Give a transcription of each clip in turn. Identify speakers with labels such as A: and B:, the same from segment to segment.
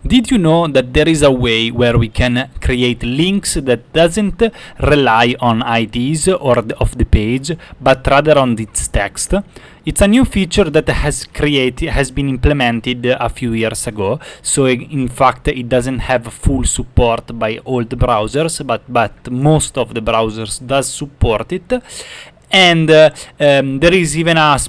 A: Did you know that there is a way where we can create links that doesn't rely on IDs or of the page, but rather on its text? It's a new feature that has been implemented a few years ago. So in fact, it doesn't have full support by all the browsers, but most of the browsers does support it. And there is even a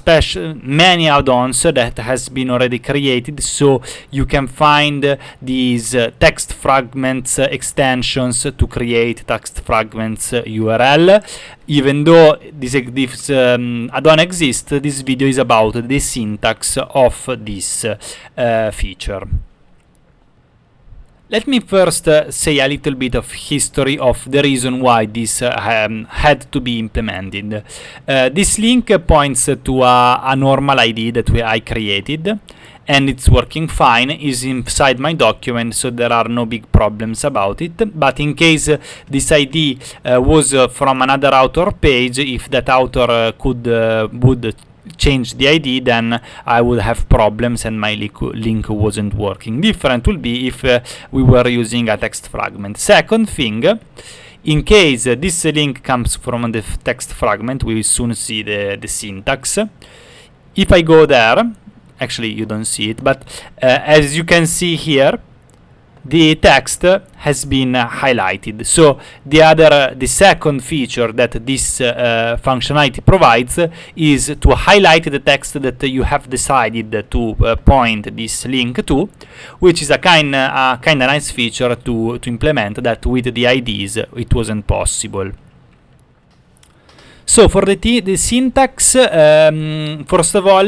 A: many add-ons that has been already created, so you can find these text fragments extensions to create text fragments URL. Even though this add-on exists, this video is about the syntax of this feature. Let me first say a little bit of history of the reason why this had to be implemented. This link points to a normal ID that I created, and it's working fine, is inside my document, so there are no big problems about it. But in case this ID was from another author page, if that author would change the ID, then I would have problems and my link wasn't working. Different will be if we were using a text fragment. Second thing, in case this link comes from the text fragment, we will soon see the syntax. If I go there, actually you don't see it, but as you can see here, the text has been highlighted. So the second feature that this functionality provides is to highlight the text that you have decided to point this link to, which is a kind of nice feature to implement that with the IDs it wasn't possible. So for the syntax, first of all,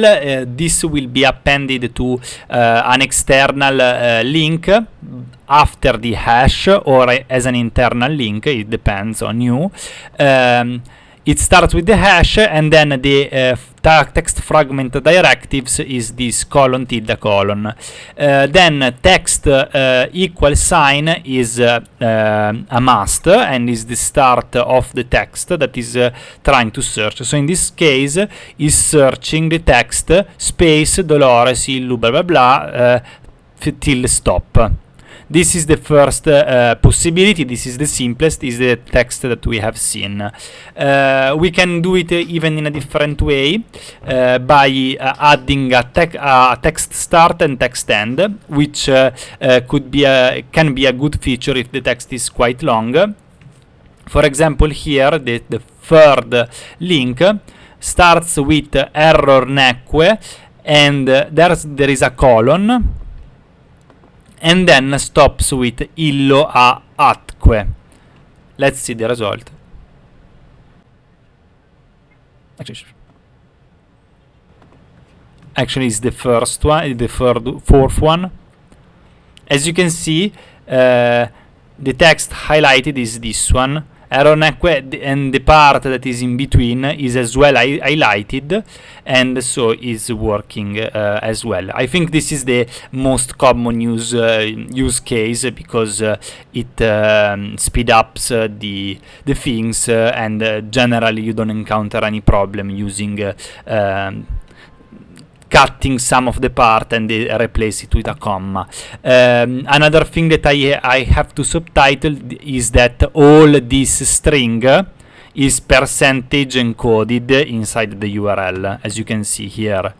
A: this will be appended to an external link after the hash or as an internal link. It depends on you. It starts with the hash, and then the text fragment directives is this : tilde : then text equal sign is a must and is the start of the text that is trying to search. So in this case is searching the text space Dolores illu blah blah blah till stop. This is the first possibility. This is the simplest, is the text that we have seen. We can do it even in a different way by adding a text start and text end, which can be a good feature if the text is quite long. For example, here the third link starts with error neque, and there is a colon, and then stops with illo a atque. Let's see the result. Actually it's the first one, the fourth one. As you can see, the text highlighted is this one. Error neque, and the part that is in between is as well highlighted, and so is working as well. I think this is the most common use case because it speed ups the things, and generally you don't encounter any problem using cutting some of the part and replace it with a comma. Another thing that I have to subtitle is that all this string is percentage encoded inside the URL. As you can see here,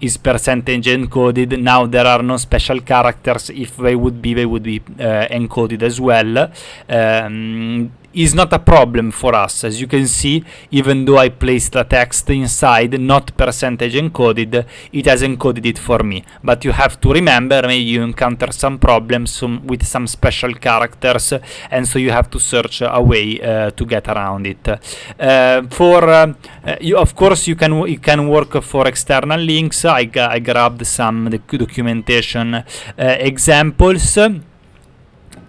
A: is percentage encoded. Now there are no special characters. If they would be encoded as well. Is not a problem for us. As you can see, even though I placed the text inside not percentage encoded, it has encoded it for me. But you have to remember, maybe you encounter some problems with some special characters, and so you have to search a way to get around it. Of course, you can work for external links. I grabbed some documentation examples.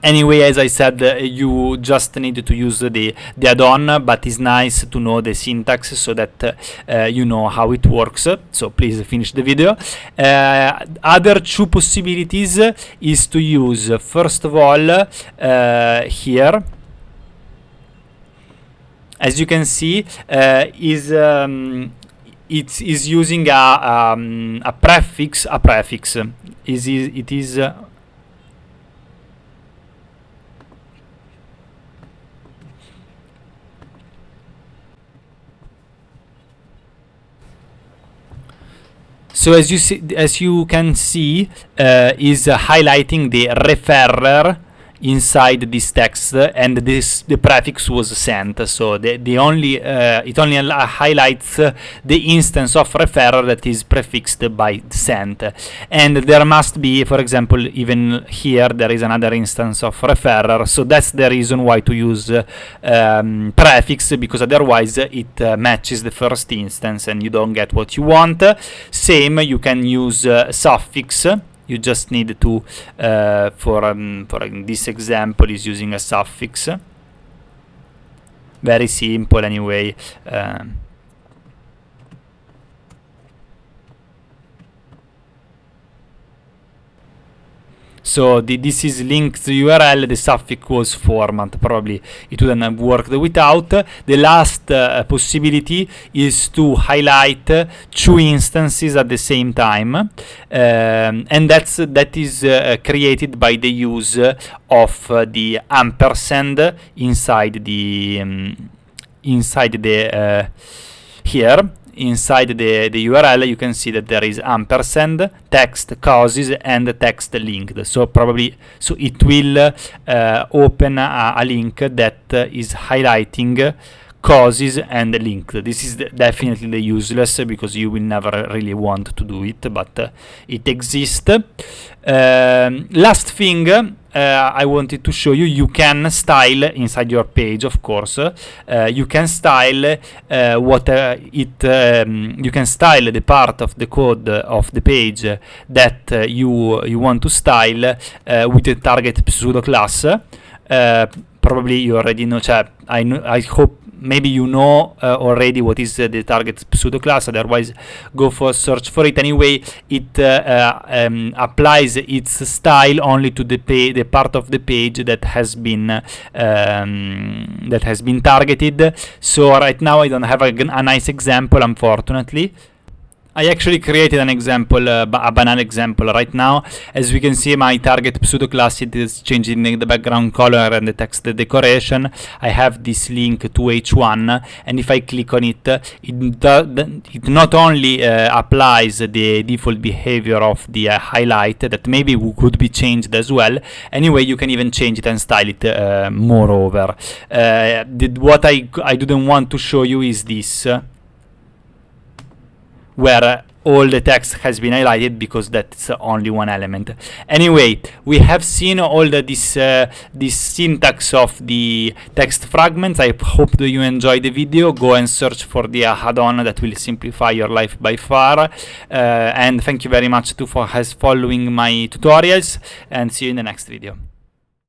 A: Anyway, as I said, you just need to use the add-on, but it's nice to know the syntax so that you know how it works. So please finish the video. Other two possibilities is to use, first of all, here, as you can see, it is using a prefix. So as you can see, is highlighting the referrer inside this text, and the prefix was sent. So it only highlights the instance of referrer that is prefixed by sent, and there must be, for example, even here there is another instance of referrer. So that's the reason why to use prefix, because otherwise it matches the first instance and you don't get what you want. Same, you can use suffix. You just need to, for this example, is using a suffix. Very simple anyway. So this is linked to URL, the suffix was format, probably it wouldn't have worked without. The last possibility is to highlight two instances at the same time, and that is created by the use of the ampersand inside the here. Inside the URL, you can see that there is ampersand, text causes, and text linked. So it will open a link that is highlighting causes and linked. This is definitely the useless, because you will never really want to do it, but it exists. Last thing I wanted to show you, you can style inside your page, of course. You can style you can style the part of the code of the page that you want to style with the target pseudo class. Probably you already know. I hope maybe you know already what is the target pseudo class. Otherwise, go for search for it. Anyway, it applies its style only to the part of the page that has been targeted. So right now I don't have a nice example, unfortunately. I actually created an example, a banal example right now. As we can see, my target pseudo class, it is changing the background color and the text decoration. I have this link to h1, and if I click on it, it not only applies the default behavior of the highlight that maybe could be changed as well. Anyway, you can even change it and style it moreover. What I didn't want to show you is this, where all the text has been highlighted, because that's only one element. Anyway, we have seen all this syntax of the text fragments. I hope that you enjoyed the video. Go and search for the add-on that will simplify your life by far. And thank you very much for following my tutorials, and see you in the next video.